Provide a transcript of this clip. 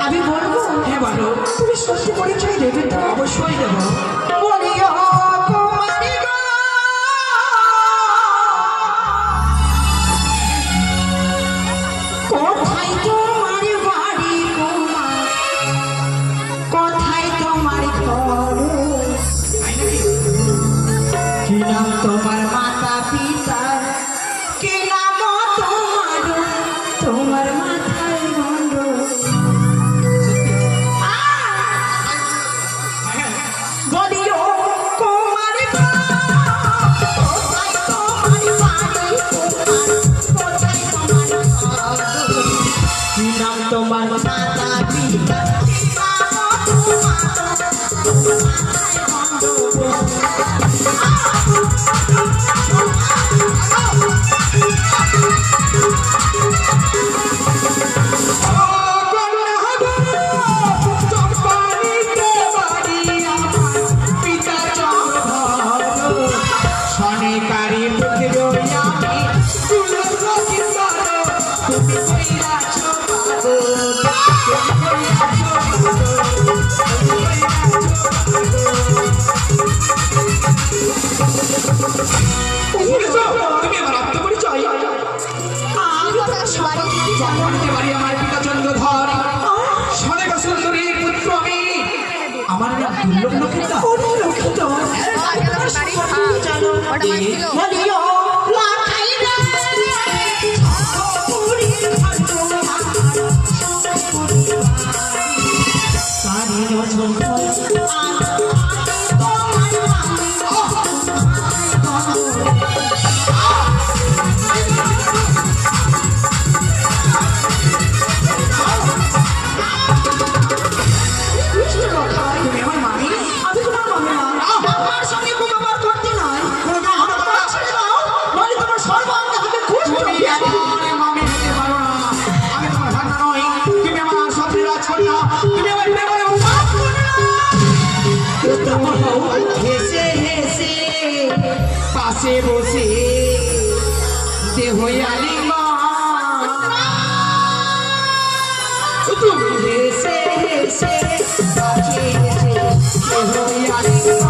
আমি বলবো? হ্যাঁ বলো। তুমি সত্যি পরিচয় দেবে তো? অবশ্যই দেবো। বলিও কুমারী গো, কোথায় তোমার বাড়ি কুমার, কোথায় তোমার ঘর, কি নাম তোমার মাতা পিতার, কি নাম তোমার, তোমার মাথায় গন্ড। বলিও কুমারী গো, কোথায় তোমার বাড়ি কুমার, কোথায় তোমার ঘর, কি নাম তোমার মাতা পিতা, কি নাম তোমার, তোমার মাথায় গন্ড। তুমি আমার আত্মপরিচয়? আমার পিতা চন্দ্রধর, সনেক সুন্দরীর পুত্র আমি। আমার নাম দুর্লভ লক্ষিতা। বলিও লাখাই রে, পুরি খাটো সারি রচন তুমি আমার মামি? আমি তোমার মামি না, আমার সঙ্গে ব্যবহার করতে নয়, আমার ছেড়ে দাও, নইলে তোমার সর্বাঙ্গ হাতে খুশ তুমি আমার মামি হতে পারো না। আমি তোমার ভান্ডা নই। তুমি আমার স্বপ্নের রাজকন্যা। তুমি আমার প্রেমের হেসে হেসে পাশে বসে দেহ আলিঙ্গন। তুমি হেসে হেসে কাছে এসে দেহ আলিঙ্গন।